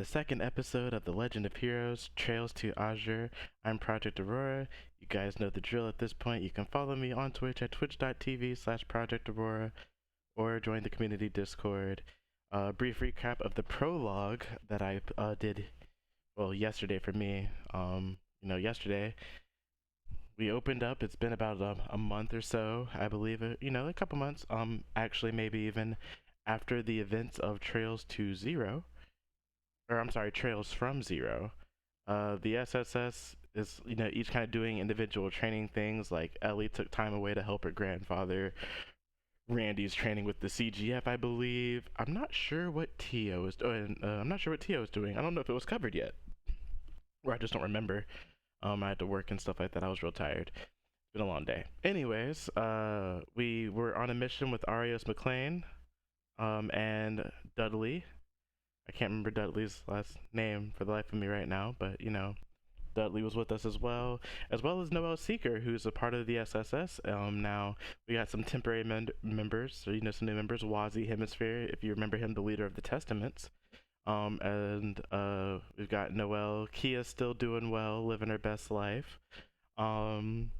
the second episode of The Legend of Heroes Trails to Azure. I'm Project Aurora. You guys know the drill at this point. You can follow me on Twitch at twitch.tv/Project Aurora or join the community Discord. Brief recap of the prologue that I did, well, yesterday for me. Yesterday we opened up. It's been about a month or so, I believe it. A couple months. Actually, maybe even after the events of Trails to Zero. Or I'm sorry, Trails from Zero. The SSS is, each kind of doing individual training things. Like Ellie took time away to help her grandfather. Randy's training with the CGF, I believe. I'm not sure what Tio is doing. I don't know if it was covered yet, or I just don't remember. I had to work and stuff like that. I was real tired. It's been a long day. Anyways, we were on a mission with Arios McLean, and Dudley. I can't remember Dudley's last name for the life of me right now, but Dudley was with us as well as Noel Seeker, who's a part of the SSS. Now we got some temporary members, so some new members. Wazi Hemisphere, if you remember him, the leader of the Testaments. And we've got Noel. Kia's still doing well, living her best life. But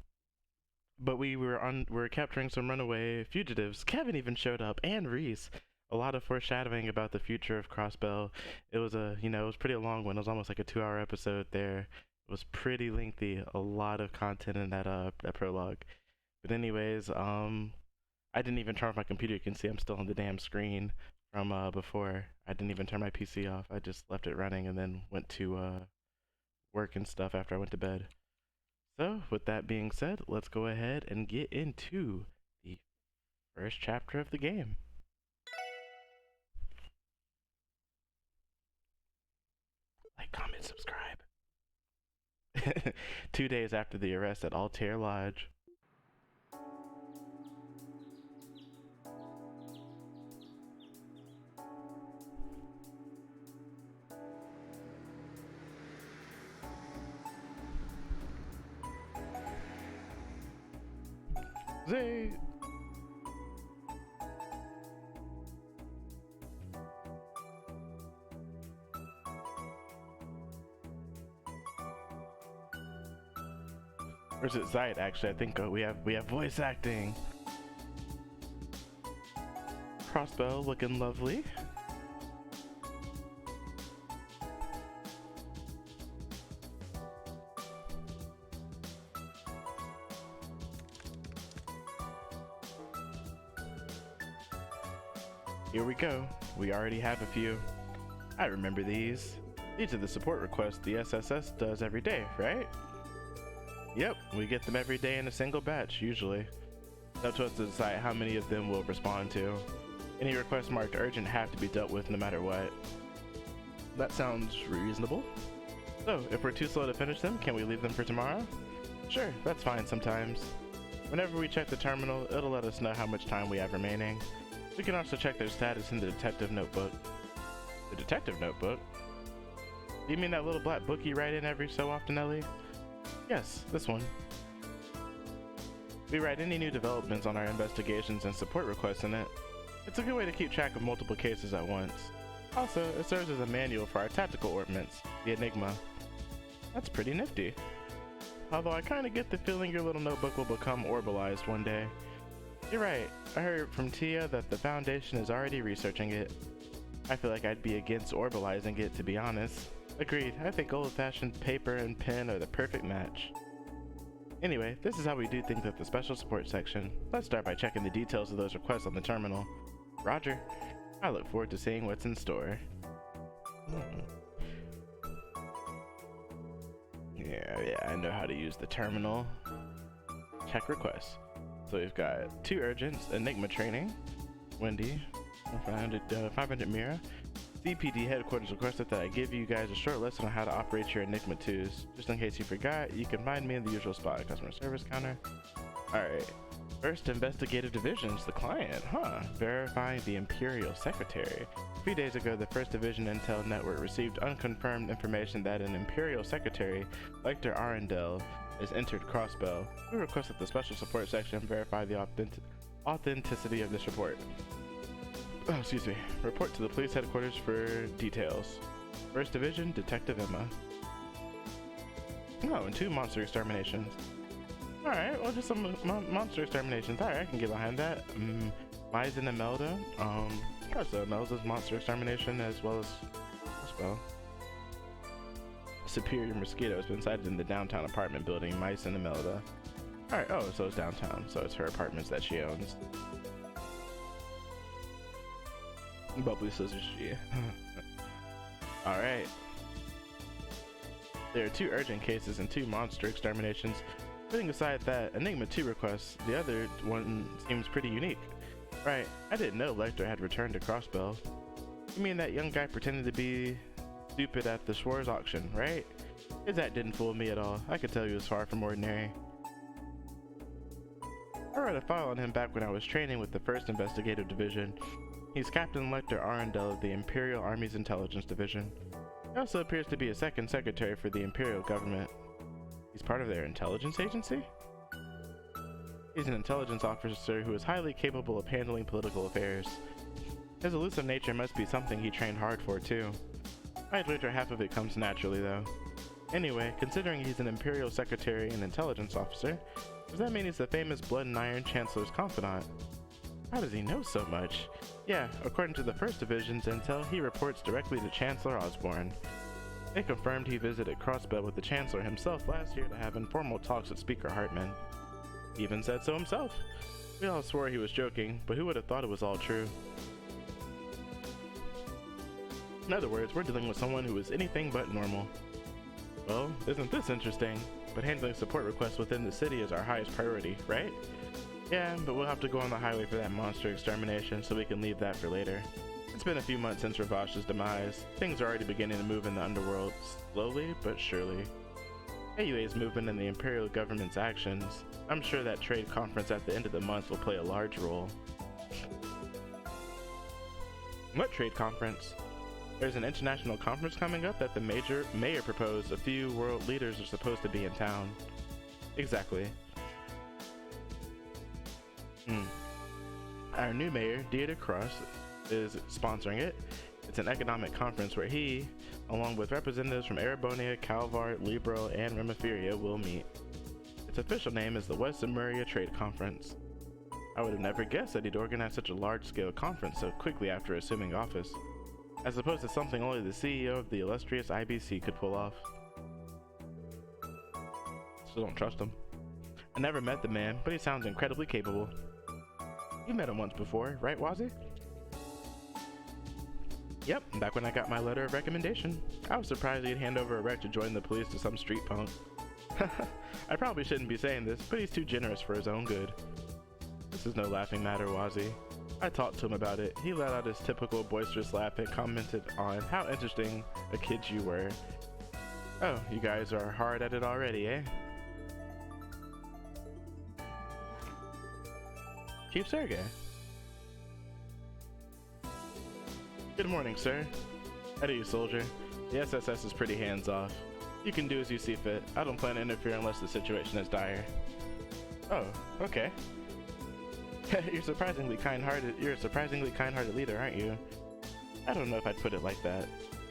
we're capturing some runaway fugitives. Kevin even showed up, and Reese. A lot of foreshadowing about the future of Crossbell. It was it was pretty long one. It was almost like a 2-hour episode there. It was pretty lengthy. A lot of content in that prologue. But anyways, I didn't even turn off my computer. You can see I'm still on the damn screen from before. I didn't even turn my PC off. I just left it running and then went to work and stuff after I went to bed. So with that being said, let's go ahead and get into the first chapter of the game. Like, comment, subscribe. 2 days after the arrest at Altair Lodge. Zay! Or is it Zayt, actually? I think we have voice acting. Crossbow looking lovely. Here we go. We already have a few. I remember these. These are the support requests the SSS does every day, right? Yep, we get them every day in a single batch, usually. It's up to us to decide how many of them we'll respond to. Any requests marked urgent have to be dealt with no matter what. That sounds reasonable. So, if we're too slow to finish them, can we leave them for tomorrow? Sure, that's fine sometimes. Whenever we check the terminal, it'll let us know how much time we have remaining. We can also check their status in the detective notebook. The detective notebook? Do you mean that little black book you write in every so often, Ellie? Yes, this one. We write any new developments on our investigations and support requests in it. It's a good way to keep track of multiple cases at once. Also, it serves as a manual for our tactical ordnance, the Enigma. That's pretty nifty. Although I kinda get the feeling your little notebook will become orbalized one day. You're right, I heard from Tia that the Foundation is already researching it. I feel like I'd be against orbalizing it, to be honest. Agreed, I think old-fashioned paper and pen are the perfect match. Anyway, this is how we do things at the special support section. Let's start by checking the details of those requests on the terminal. Roger. I look forward to seeing what's in store. Yeah, I know how to use the terminal. Check requests. So we've got 2 urgents, Enigma training, Wendy, 500 Mira. CPD headquarters requested that I give you guys a short lesson on how to operate your Enigma 2s. Just in case you forgot, you can find me in the usual spot, customer service counter. Alright. First investigative division's the client, verifying the Imperial Secretary. A few days ago, the 1st Division Intel Network received unconfirmed information that an Imperial Secretary, Lecter Arundel, has entered Crossbell. We request that the special support section verify the authenticity of this report. Excuse me. Report to the police headquarters for details. First Division, Detective Emma. Oh, and 2 monster exterminations. Alright, well, just some monster exterminations. Alright, I can get behind that. Mize and Imelda. So Imelda's monster extermination as well as spell. Superior Mosquito has been sighted in the downtown apartment building, Mice and Imelda. Alright, oh, so it's downtown, so it's her apartments that she owns. Bubbly Scissors G. Alright. There are 2 urgent cases and 2 monster exterminations. Putting aside that Enigma 2 request, the other one seems pretty unique. Right, I didn't know Lecter had returned to Crossbell. You mean that young guy pretending to be stupid at the Schwarz auction, right? His act didn't fool me at all. I could tell he was far from ordinary. I wrote a file on him back when I was training with the 1st Investigative Division. He's Captain Lecter Arundel of the Imperial Army's Intelligence Division. He also appears to be a 2nd Secretary for the Imperial Government. He's part of their intelligence agency? He's an intelligence officer who is highly capable of handling political affairs. His elusive nature must be something he trained hard for, too. I'd wager half of it comes naturally, though. Anyway, considering he's an Imperial Secretary and intelligence officer, does that mean he's the famous Blood and Iron Chancellor's confidant? How does he know so much? Yeah, according to the 1st Division's intel, he reports directly to Chancellor Osborne. They confirmed he visited Crossbell with the Chancellor himself last year to have informal talks with Speaker Hartman. He even said so himself. We all swore he was joking, but who would have thought it was all true? In other words, we're dealing with someone who is anything but normal. Well, isn't this interesting? But handling support requests within the city is our highest priority, right? Yeah, but we'll have to go on the highway for that monster extermination, so we can leave that for later. It's been a few months since Ravash's demise. Things are already beginning to move in the underworld, slowly but surely. AUA's movement in the Imperial government's actions. I'm sure that trade conference at the end of the month will play a large role. What trade conference? There's an international conference coming up that the mayor proposed. A few world leaders are supposed to be in town. Exactly. Our new mayor, Dieter Cross, is sponsoring it. It's an economic conference where he, along with representatives from Erebonia, Calvart, Libro, and Remiferia, will meet. Its official name is the West Emuria Trade Conference. I would have never guessed that he'd organize such a large-scale conference so quickly after assuming office, as opposed to something only the CEO of the illustrious IBC could pull off. Still don't trust him. I never met the man, but he sounds incredibly capable. You met him once before, right, Wazzy? Yep, back when I got my letter of recommendation. I was surprised he'd hand over a rec to join the police to some street punk. I probably shouldn't be saying this, but he's too generous for his own good. This is no laughing matter, Wazzy. I talked to him about it. He let out his typical boisterous laugh and commented on how interesting a kid you were. Oh, you guys are hard at it already, eh? Chief Sergey. Good morning, sir. How do you, soldier? The SSS is pretty hands-off. You can do as you see fit. I don't plan to interfere unless the situation is dire. Oh, okay. You're a surprisingly kind-hearted leader, aren't you? I don't know if I'd put it like that.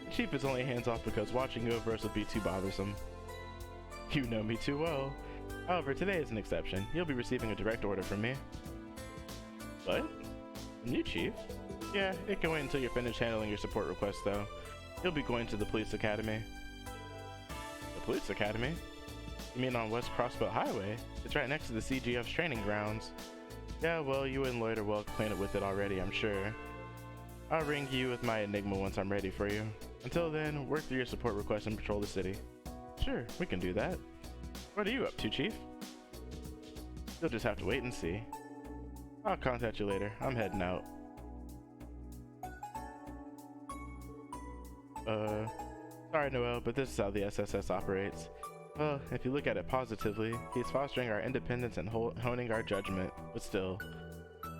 The chief is only hands-off because watching over us would be too bothersome. You know me too well. However, today is an exception. You'll be receiving a direct order from me. What? New chief? Yeah, it can wait until you're finished handling your support request, though. You'll be going to the police academy. The police academy? You mean on West Crossbelt Highway? It's right next to the CGF's training grounds. Yeah, well, you and Lloyd are well acquainted with it already, I'm sure. I'll ring you with my Enigma once I'm ready for you. Until then, work through your support request and patrol the city. Sure, we can do that. What are you up to, Chief? You'll just have to wait and see. I'll contact you later. I'm heading out. Sorry, Noel, but this is how the SSS operates. Well, if you look at it positively, he's fostering our independence and honing our judgment, but still.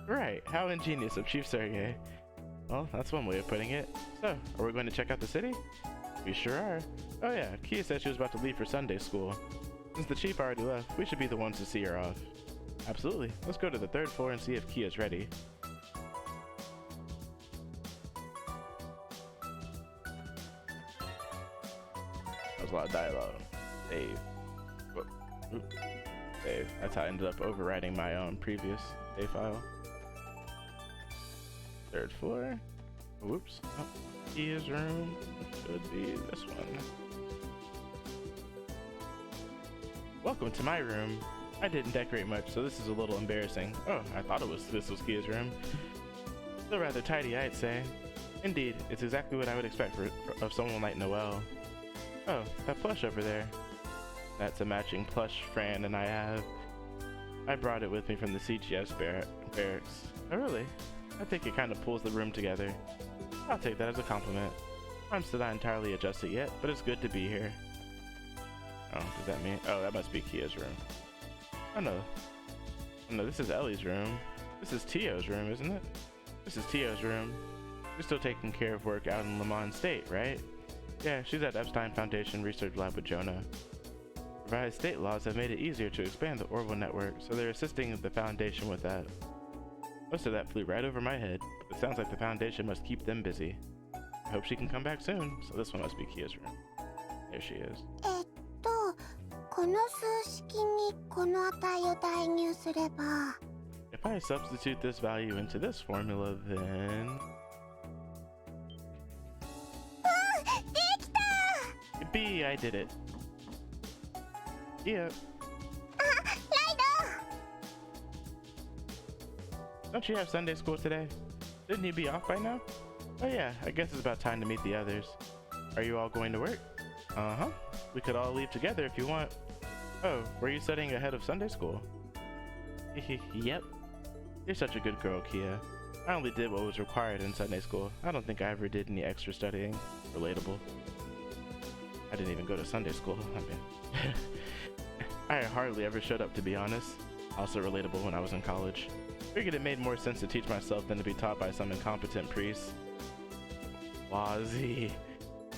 Right, how ingenious of Chief Sergey. Well, that's one way of putting it. So, are we going to check out the city? We sure are. Oh yeah, Kia said she was about to leave for Sunday school. Since the chief already left, we should be the ones to see her off. Absolutely. Let's go to the 3rd floor and see if Kia's ready. That was a lot of dialogue. Save. Whoop. Oop. Save. That's how I ended up overwriting my previous save file. 3rd floor. Whoops. Oh, Kia's room should be this one. Welcome to my room. I didn't decorate much, so this is a little embarrassing. Oh, I thought this was Kia's room. Still rather tidy, I'd say. Indeed, it's exactly what I would expect of someone like Noelle. Oh, that plush over there. That's a matching plush Fran and I have. I brought it with me from the CGS barracks. Oh really? I think it kind of pulls the room together. I'll take that as a compliment. I'm still not entirely adjusted yet, but it's good to be here. Oh, does that mean? Oh, that must be Kia's room. Oh no. Oh no, this is Ellie's room. This is Tio's room, isn't it? This is Tio's room. You're still taking care of work out in Lamont State, right? Yeah, she's at Epstein Foundation Research Lab with Jonah. Revised state laws have made it easier to expand the Orville network, so they're assisting the Foundation with that. Most of that flew right over my head, but it sounds like the Foundation must keep them busy. I hope she can come back soon, so this one must be Kia's room. There she is. この数式にこの値を代入すれば If I substitute this value into this formula, then... できた B, I did it. Yeah. あ、ライド Don't you have Sunday school today? Shouldn't you be off by now? Oh yeah, I guess it's about time to meet the others. Are you all going to work? Uh-huh. We could all leave together if you want. Oh, were you studying ahead of Sunday school? Yep. You're such a good girl, Kia. I only did what was required in Sunday school. I don't think I ever did any extra studying. Relatable. I didn't even go to Sunday school. I mean, I hardly ever showed up, to be honest. Also relatable when I was in college. Figured it made more sense to teach myself than to be taught by some incompetent priest. Wazzy.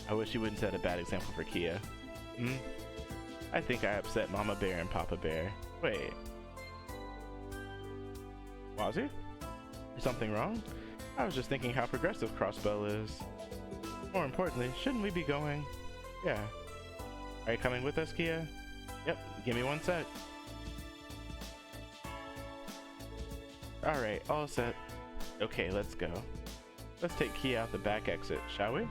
I wish you wouldn't set a bad example for Kia. Hmm? I think I upset Mama Bear and Papa Bear. Wait. Wazzy? Is something wrong? I was just thinking how progressive Crossbell is. More importantly, shouldn't we be going? Yeah. Are you coming with us, Kia? Yep, give me 1 sec. Alright, all set. Okay, let's go. Let's take Kia out the back exit, shall we?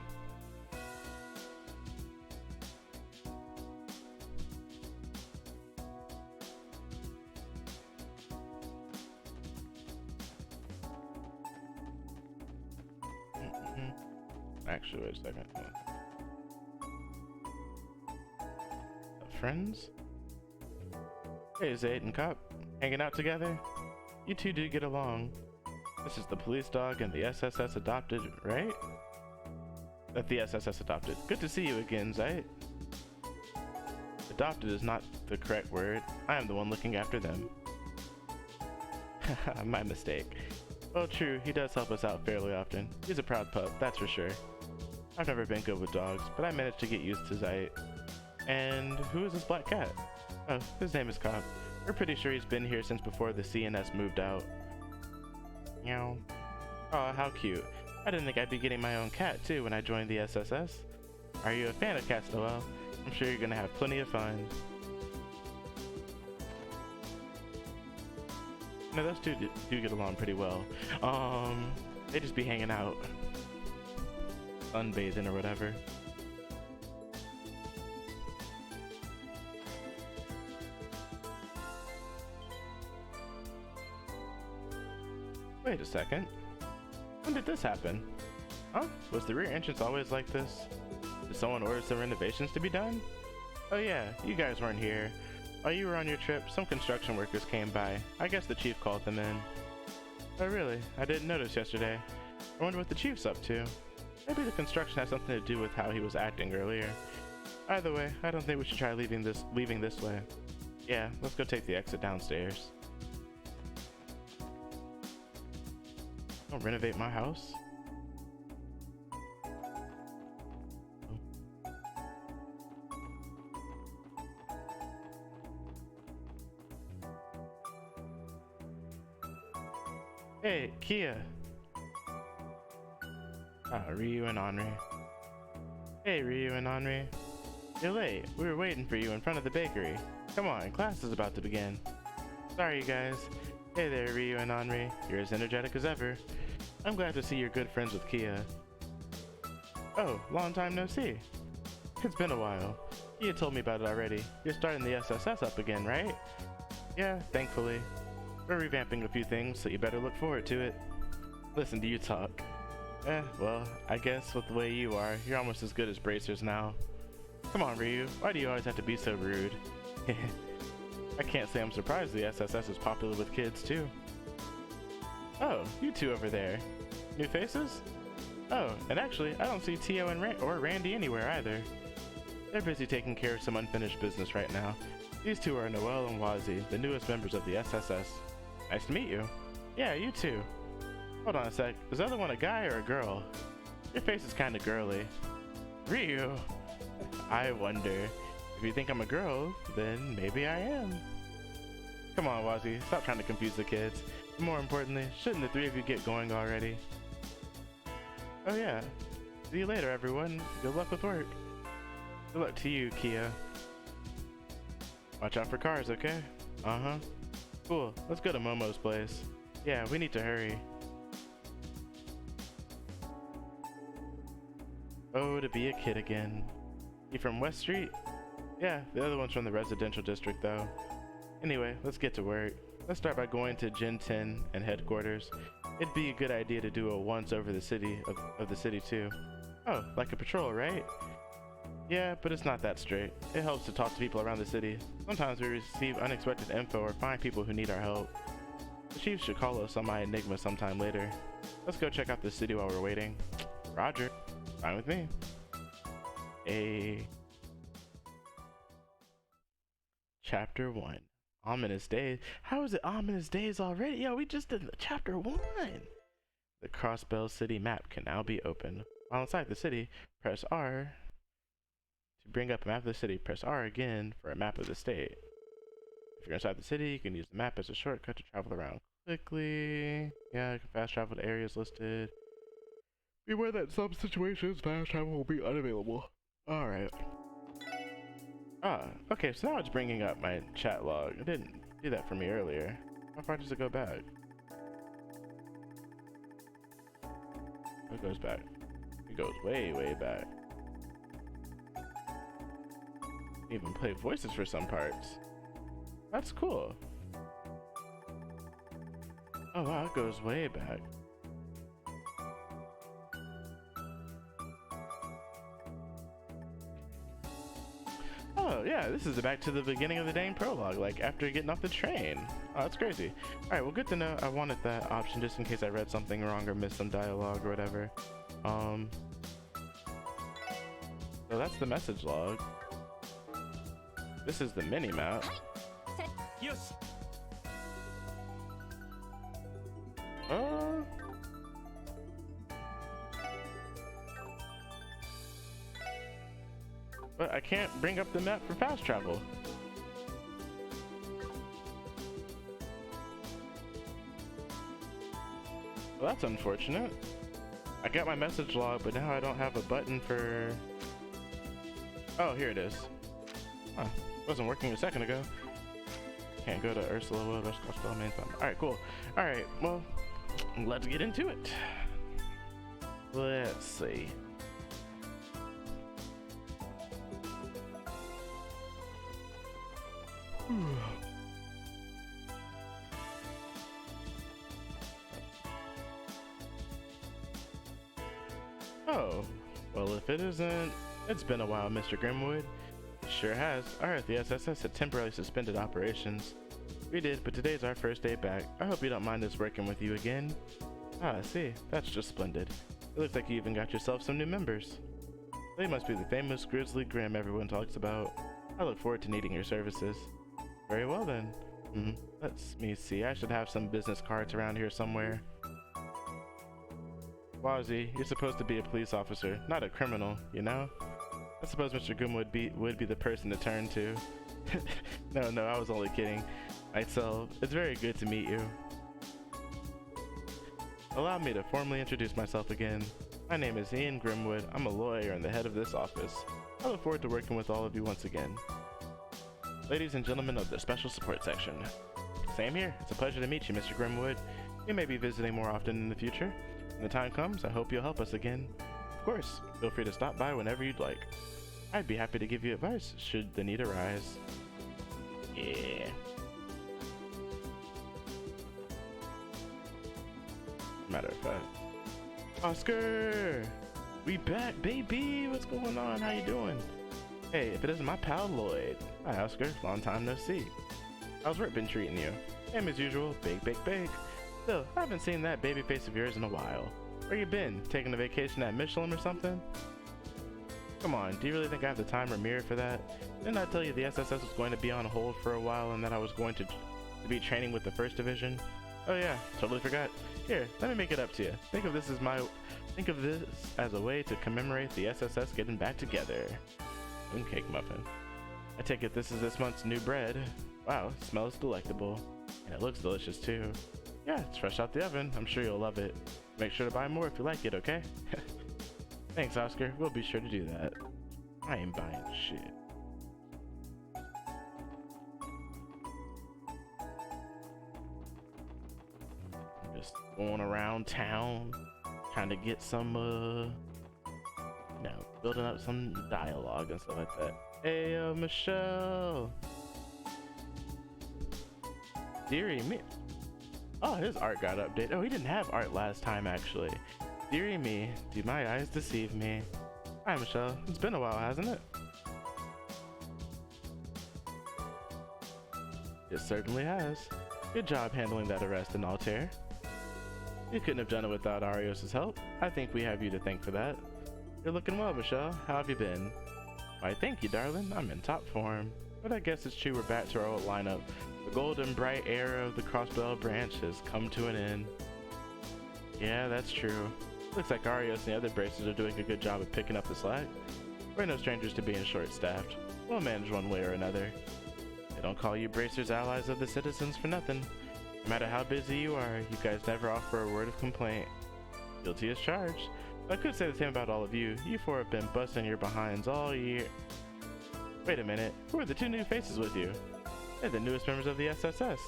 Actually, wait a second. Friends? Hey, Zayd and Cop. Hanging out together? You two do get along. This is the police dog and the SSS adopted, right? That the SSS adopted. Good to see you again, Zayd. Adopted is not the correct word. I am the one looking after them. My mistake. Well, true, he does help us out fairly often. He's a proud pup, that's for sure. I've never been good with dogs, but I managed to get used to Zayd. And who is this black cat? Oh, his name is Cop. We're pretty sure he's been here since before the CNS moved out. Meow. Aw, how cute. I didn't think I'd be getting my own cat too when I joined the SSS. Are you a fan of cats, Noelle? I'm sure you're gonna have plenty of fun. No, those two do get along pretty well. They just be hanging out. Sunbathing or whatever. Wait a second. When did this happen? Huh? Was the rear entrance always like this? Did someone order some renovations to be done? Oh yeah, you guys weren't here. While you were on your trip, some construction workers came by. I guess the chief called them in. Oh really? I didn't notice yesterday. I wonder what the chief's up to. Maybe the construction has something to do with how he was acting earlier. Either way, I don't think we should try leaving this way. Yeah, let's go take the exit downstairs. I'll renovate my house. Hey, Kia. Ah, Ryu and Henri. Hey, Ryu and Henri. You're late. We were waiting for you in front of the bakery. Come on, class is about to begin. Sorry, you guys. Hey there, Ryu and Henri. You're as energetic as ever. I'm glad to see you're good friends with Kia. Oh, long time no see. It's been a while. Kia told me about it already. You're starting the SSS up again, right? Yeah, thankfully. We're revamping a few things, so you better look forward to it. Listen to you talk. Well, I guess with the way you are, you're almost as good as bracers now. Come on, Ryu. Why do you always have to be so rude? I can't say I'm surprised the SSS is popular with kids, too. Oh, you two over there. New faces? Oh, and actually, I don't see Tio and Randy anywhere either. They're busy taking care of some unfinished business right now. These two are Noel and Wazi, the newest members of the SSS. Nice to meet you. Yeah, you too. Hold on a sec. Is the other one a guy or a girl? Your face is kinda girly. Ryu! I wonder. If you think I'm a girl, then maybe I am. Come on, Wazi. Stop trying to confuse the kids. And more importantly, shouldn't the three of you get going already? Oh yeah. See you later, everyone. Good luck with work. Good luck to you, Kia. Watch out for cars, okay? Uh-huh. Cool. Let's go to Momo's place. Yeah, we need to hurry. Oh, to be a kid again. You from West Street? Yeah, the other one's from the residential district, though. Anyway, let's get to work. Let's start by going to Gen 10 and headquarters. It'd be a good idea to do a once over the city of the city too. Oh, like a patrol, right? Yeah, but it's not that straight. It helps to talk to people around the city. Sometimes we receive unexpected info or find people who need our help. The chief should call us on my Enigma sometime later. Let's go check out the city while we're waiting. Roger. Fine with me. Chapter 1. Ominous Days. How is it ominous days already? Yo, we just did chapter 1. The Crossbell City map can now be opened. While inside the city, press R to bring up a map of the city. Press R again for a map of the state. If you're inside the city, you can use the map as a shortcut to travel around quickly. Yeah, you can fast travel to areas listed. Beware that in some situations, fast travel will be unavailable. Alright. Okay, so now it's bringing up my chat log. It didn't do that for me earlier. How far does it go back? It goes back. It goes way, way back. Even play voices for some parts. That's cool. Oh wow, it goes way back. Oh yeah, this is back to the beginning of the dang prologue, like after getting off the train. Oh, that's crazy. Alright, well good to know. I wanted that option just in case I read something wrong or missed some dialogue or whatever. So that's the message log. This is the mini map. But I can't bring up the map for fast travel. Well, that's unfortunate. I got my message log, but now I don't have a button for... Oh, here it is. Huh, wasn't working a second ago. Can't go to Ursula Wood, West Coast Main Thumb. Alright, cool. Alright, well, let's get into it. Let's see. Oh, well if it isn't, it's been a while, Mr. Grimwood. Sure has. Alright, the SSS had temporarily suspended operations. We did, but today's our first day back. I hope you don't mind us working with you again. Ah, I see. That's just splendid. It looks like you even got yourself some new members. They must be the famous Grizzly Grim everyone talks about. I look forward to needing your services. Very well then. Let me see. I should have some business cards around here somewhere. Wazi, you're supposed to be a police officer, not a criminal, you know? I suppose Mr. Goom would be the person to turn to. No, I was only kidding. Myself, it's very good to meet you. Allow me to formally introduce myself again. My name is Ian Grimwood. I'm a lawyer and the head of this office. I look forward to working with all of you once again. Ladies and gentlemen of the Special Support Section. Same here. It's a pleasure to meet you, Mr. Grimwood. We may be visiting more often in the future. When the time comes, I hope you'll help us again. Of course, feel free to stop by whenever you'd like. I'd be happy to give you advice should the need arise. Yeah. Matter of fact. Oscar! We back, baby! What's going on? How you doing? Hey, if it isn't my pal Lloyd. Hi, Oscar. Long time no see. How's work been treating you? Same as usual. Big. Still, I haven't seen that baby face of yours in a while. Where you been? Taking a vacation at Michelin or something? Come on, do you really think I have the time or mirror for that? Didn't I tell you the SSS was going to be on hold for a while and that I was going to be training with the 1st Division? Oh yeah, totally forgot. Here, let me make it up to you. Think of this as a way to commemorate the SSS getting back together. Cake muffin. I take it this is this month's new bread. Wow, it smells delectable. And it looks delicious too. Yeah, it's fresh out the oven. I'm sure you'll love it. Make sure to buy more if you like it, okay? Thanks, Oscar. We'll be sure to do that. I ain't buying shit. I'm just going around town, trying to get some, building up some dialogue and stuff like that. Hey, Michelle. Dearie me. Oh, his art got updated. Oh, he didn't have art last time, actually. Dearie me, do my eyes deceive me? Hi, Michelle. It's been a while, hasn't it? It certainly has. Good job handling that arrest in Altair. You couldn't have done it without Arios' help. I think we have you to thank for that. You're looking well, Michelle. How have you been? Why, thank you, darling. I'm in top form. But I guess it's true we're back to our old lineup. The golden bright era of the Crossbell branch has come to an end. Yeah, that's true. Looks like Arios and the other braces are doing a good job of picking up the slack. We're no strangers to being short-staffed. We'll manage one way or another. They don't call you bracers allies of the citizens for nothing. No matter how busy you are, you guys never offer a word of complaint. Guilty as charged. I could say the same about all of you. You four have been busting your behinds all year. Wait a minute. Who are the 2 new faces with you? They're the newest members of the SSS.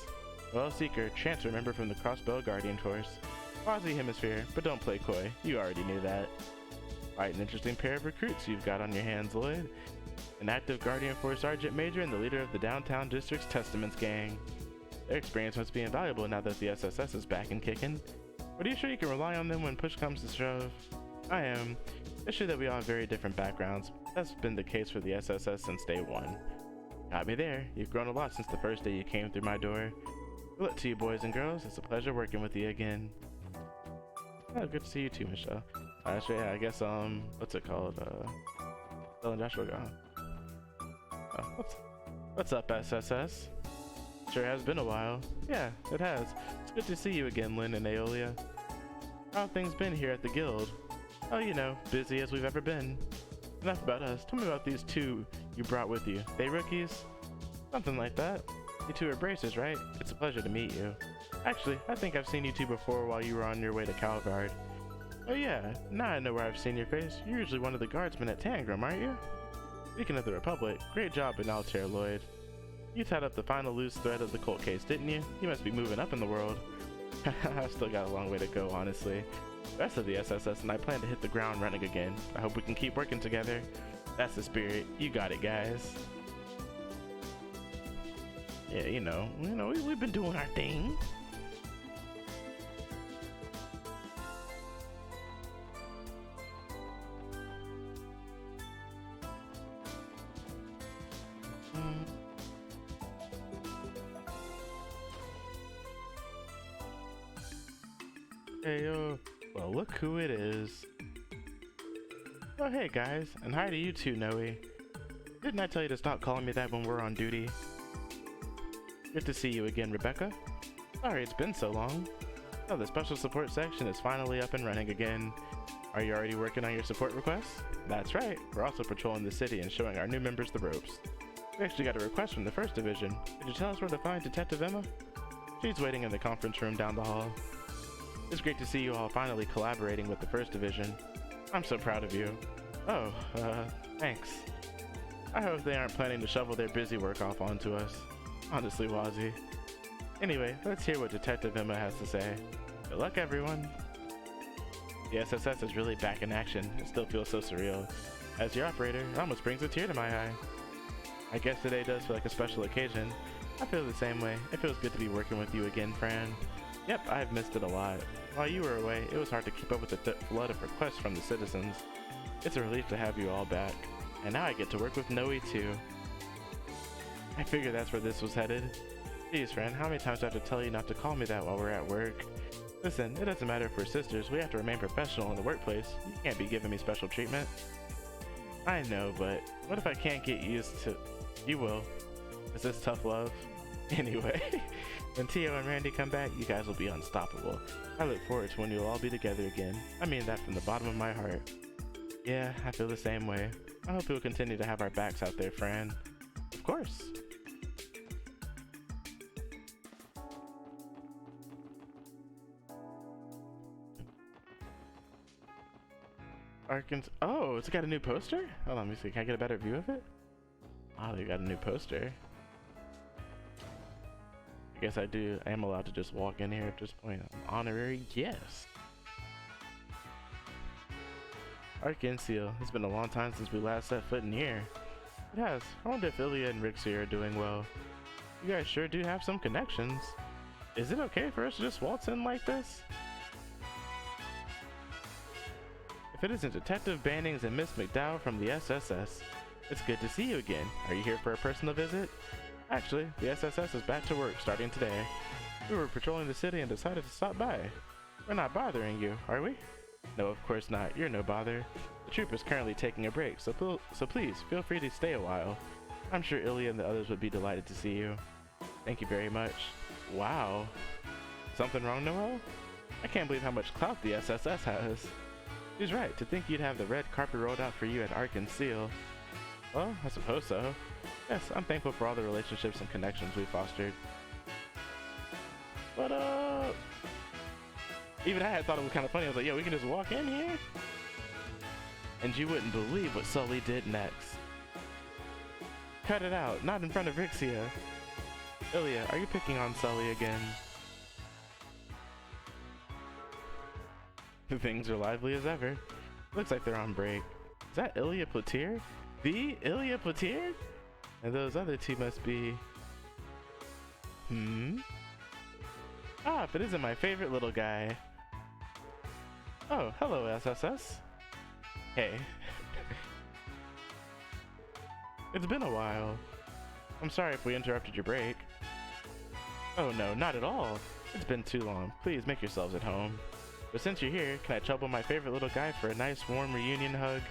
Well, Seeker, transfer member from the Crossbell Guardian Force. Quasi Hemisphere, but don't play coy. You already knew that. Quite an interesting pair of recruits you've got on your hands, Lloyd. An active Guardian Force Sergeant Major and the leader of the Downtown District's Testaments Gang. Their experience must be invaluable now that the SSS is back and kicking. But are you sure you can rely on them when push comes to shove? I am. It's true that we all have very different backgrounds. That's been the case for the SSS since day one. Got me there. You've grown a lot since the first day you came through my door. Good luck to you, boys and girls. It's a pleasure working with you again. Oh, good to see you too, Michelle. Actually, yeah, I guess, what's it called? Bill and Joshua gone. Oh, what's up, SSS? Sure has been a while. Yeah, it has. It's good to see you again, Lynn and Aeolia. How have things been here at the guild? Oh, you know, busy as we've ever been. Enough about us. Tell me about these 2 you brought with you. They rookies? Something like that. You 2 are bracers, right? It's a pleasure to meet you. Actually, I think I've seen you 2 before while you were on your way to Calgard. Oh yeah, now I know where I've seen your face. You're usually one of the guardsmen at Tangram, aren't you? Speaking of the Republic, great job in Altair, Lloyd. You tied up the final loose thread of the cult case, didn't you? You must be moving up in the world. I've still got a long way to go, honestly. The rest of the SSS and I plan to hit the ground running again. I hope we can keep working together. That's the spirit. You got it, guys. Yeah, we've been doing our thing. Hey, well, look who it is. Oh, hey, guys, and hi to you too, Noe. Didn't I tell you to stop calling me that when we're on duty? Good to see you again, Rebecca. Sorry it's been so long. Oh, the special support section is finally up and running again. Are you already working on your support requests? That's right, we're also patrolling the city and showing our new members the ropes. We actually got a request from the 1st Division. Could you tell us where to find Detective Emma? She's waiting in the conference room down the hall. It's great to see you all finally collaborating with the 1st Division. I'm so proud of you. Oh, thanks. I hope they aren't planning to shovel their busy work off onto us. Honestly, Wazzy. Anyway, let's hear what Detective Emma has to say. Good luck, everyone. The SSS is really back in action. It still feels so surreal. As your operator, it almost brings a tear to my eye. I guess today does feel like a special occasion. I feel the same way. It feels good to be working with you again, Fran. Yep, I've missed it a lot. While you were away, it was hard to keep up with the flood of requests from the citizens. It's a relief to have you all back. And now I get to work with Noe too. I figured that's where this was headed. Jeez, friend, how many times do I have to tell you not to call me that while we're at work? Listen, it doesn't matter if we're sisters, we have to remain professional in the workplace. You can't be giving me special treatment. I know, but what if I can't get used to... You will. Is this tough love? Anyway, when Tio and Randy come back, you guys will be unstoppable. I look forward to when you'll all be together again. I mean that from the bottom of my heart. Yeah, I feel the same way. I hope you'll continue to have our backs out there, Fran. Of course. Arkansas. Oh, it's got a new poster? Hold on, let me see. Can I get a better view of it? Oh, they got a new poster. I guess I am allowed to just walk in here at this point. Honorary yes. Arkansas. It's been a long time since we last set foot in here. It has. I wonder if Ilya and Rixie are doing well. You guys sure do have some connections. Is it okay for us to just waltz in like this? If it isn't Detective Bannings and Miss McDowell from the SSS, it's good to see you again. Are you here for a personal visit? Actually, the SSS is back to work starting today. We were patrolling the city and decided to stop by. We're not bothering you, are we? No, of course not. You're no bother. The troop is currently taking a break, so please feel free to stay a while. I'm sure Ilya and the others would be delighted to see you. Thank you very much. Wow. Something wrong, Noel? I can't believe how much clout the SSS has. He's right, to think you'd have the red carpet rolled out for you at Arkansas. Well, I suppose so. Yes, I'm thankful for all the relationships and connections we fostered. But, even I had thought it was kind of funny. I was like, yo, we can just walk in here? And you wouldn't believe what Sully did next. Cut it out, not in front of Rixia. Ilya, are you picking on Sully again? Things are lively as ever. Looks like they're on break. Is that Ilya Platier? The Ilya Platier? And those other two must be... Ah, if it isn't my favorite little guy. Oh, hello, SSS. Hey. It's been a while. I'm sorry if we interrupted your break. Oh no, not at all. It's been too long. Please make yourselves at home. But since you're here, can I trouble my favorite little guy for a nice warm reunion hug?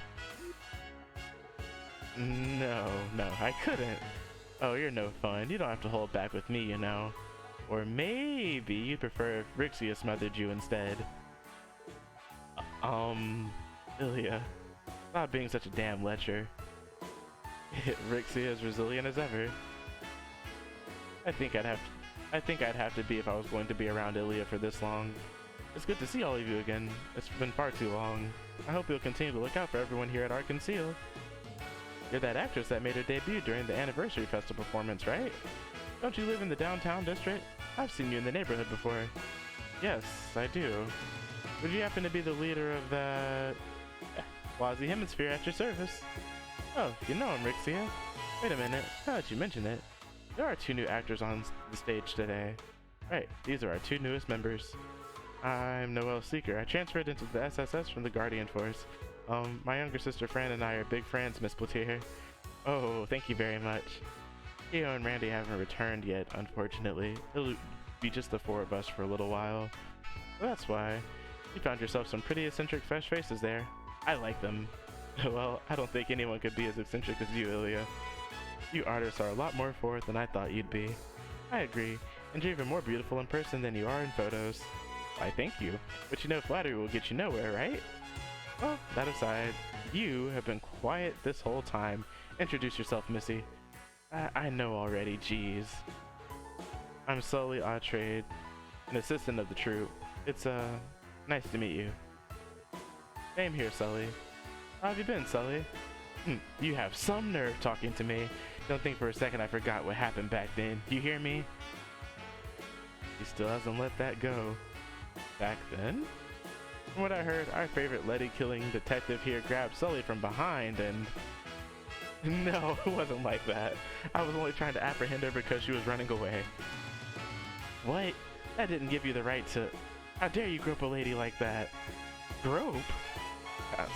No, I couldn't. Oh, you're no fun. You don't have to hold back with me, you know. Or maybe you'd prefer if Rixia smothered you instead. Ilya. Stop being such a damn lecher. Rixia is resilient as ever. I think I'd have to be if I was going to be around Ilya for this long. It's good to see all of you again. It's been far too long. I hope you'll continue to look out for everyone here at Arkansas. You're that actress that made her debut during the Anniversary Festival performance, right? Don't you live in the downtown district? I've seen you in the neighborhood before. Yes, I do. Would you happen to be the leader of that... Wazzy Hemisphere at your service? Oh, you know him, Rixia. Wait a minute, now that you mention it, there are 2 new actors on the stage today. Right, these are our 2 newest members. I'm Noel Seeker. I transferred into the SSS from the Guardian Force. My younger sister Fran and I are big friends, Miss Platier. Oh, thank you very much. Theo and Randy haven't returned yet, unfortunately. It'll be just the 4 of us for a little while. Well, that's why. You found yourself some pretty eccentric fresh faces there. I like them. Well, I don't think anyone could be as eccentric as you, Ilya. You artists are a lot more forward than I thought you'd be. I agree, and you're even more beautiful in person than you are in photos. Why, thank you. But you know flattery will get you nowhere, right? Well, that aside, you have been quiet this whole time. Introduce yourself, Missy. I know already, jeez. I'm Sully Autrade, an assistant of the troupe. It's, nice to meet you. Same here, Sully. How have you been, Sully? You have some nerve talking to me. Don't think for a second I forgot what happened back then. Do you hear me? He still hasn't let that go. Back then? From what I heard, our favorite Letty-killing detective here grabbed Sully from behind and... No, it wasn't like that. I was only trying to apprehend her because she was running away. What? That didn't give you the right to... How dare you grope a lady like that? Grope?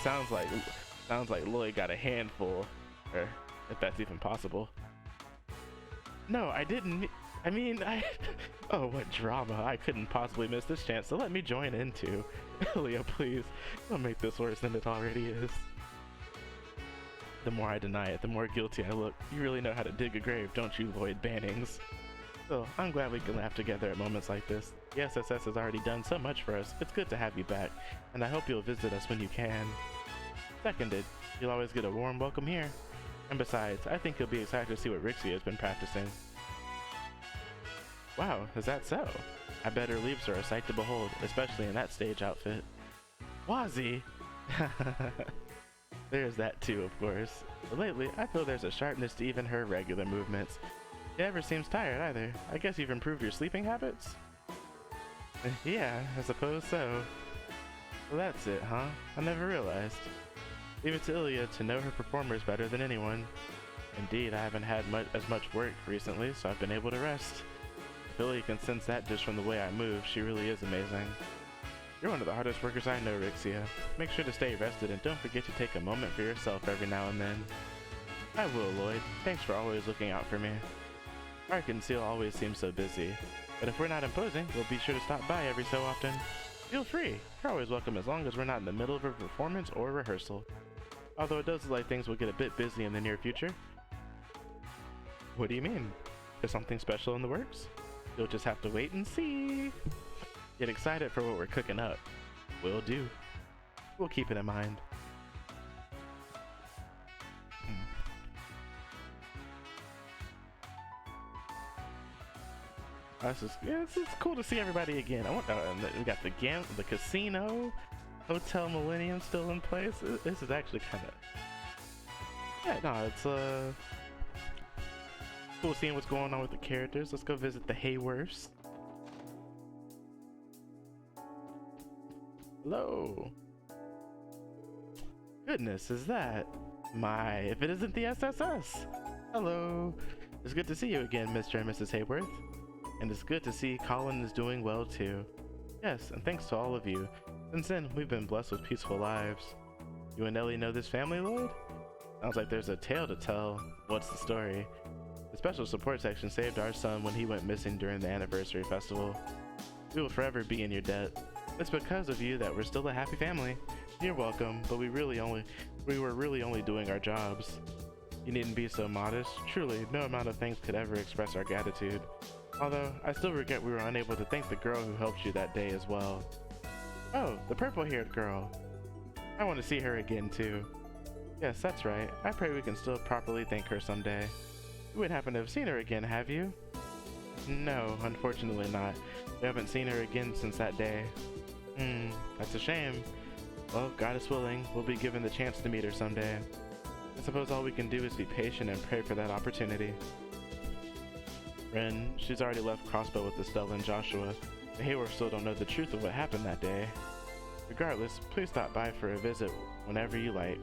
Sounds like Lloyd got a handful. Or, if that's even possible. No, I didn't... I mean, Oh, what drama. I couldn't possibly miss this chance, so let me join in too. Leah, please. Don't make this worse than it already is. The more I deny it, the more guilty I look. You really know how to dig a grave, don't you, Lloyd Bannings? Still, I'm glad we can laugh together at moments like this. The SSS has already done so much for us. It's good to have you back, and I hope you'll visit us when you can. Seconded. You'll always get a warm welcome here. And besides, I think you'll be excited to see what Rixie has been practicing. Wow, is that so? I bet her leaps are a sight to behold, especially in that stage outfit. Wazzy! There's that too, of course. But lately, I feel there's a sharpness to even her regular movements. She never seems tired either. I guess you've improved your sleeping habits? Yeah, I suppose so. Well, that's it, huh? I never realized. Leave it to Ilya to know her performers better than anyone. Indeed, I haven't had as much work recently, so I've been able to rest. If Ilya can sense that just from the way I move, she really is amazing. You're one of the hardest workers I know, Rixia. Make sure to stay rested and don't forget to take a moment for yourself every now and then. I will, Lloyd. Thanks for always looking out for me. Ark and Seal always seem so busy, but if we're not imposing, we'll be sure to stop by every so often. Feel free. You're always welcome as long as we're not in the middle of a performance or a rehearsal. Although it does look like things will get a bit busy in the near future. What do you mean? Is something special in the works? You'll just have to wait and see. Get excited for what we're cooking up. Will do. We'll keep it in mind. It's cool to see everybody again. I want we got the casino, Hotel Millennium still in place. This is actually kind of it's cool seeing what's going on with the characters. Let's go visit the Hayworths. Hello. Goodness, is that if it isn't the SSS? Hello. It's good to see you again, Mr. and Mrs. Hayworth. And it's good to see Colin is doing well too. Yes, and thanks to all of you. Since then, we've been blessed with peaceful lives. You and Ellie know this family, Lloyd? Sounds like there's a tale to tell. What's the story? The special support section saved our son when he went missing during the anniversary festival. We will forever be in your debt. It's because of you that we're still a happy family. You're welcome, but we were really only doing our jobs. You needn't be so modest. Truly, no amount of thanks could ever express our gratitude. Although, I still regret we were unable to thank the girl who helped you that day as well. Oh, the purple-haired girl. I want to see her again too. Yes, that's right. I pray we can still properly thank her someday. You wouldn't happen to have seen her again, have you? No, unfortunately not. We haven't seen her again since that day. That's a shame. Well, God is willing, we'll be given the chance to meet her someday. I suppose all we can do is be patient and pray for that opportunity. Ren, she's already left Crossbow with Estella and Joshua. The Hayworths still don't know the truth of what happened that day. Regardless, please stop by for a visit whenever you like.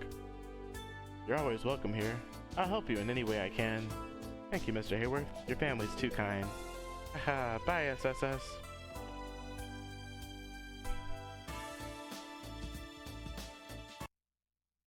You're always welcome here. I'll help you in any way I can. Thank you, Mr. Hayworth. Your family's too kind. Haha, bye, SSS.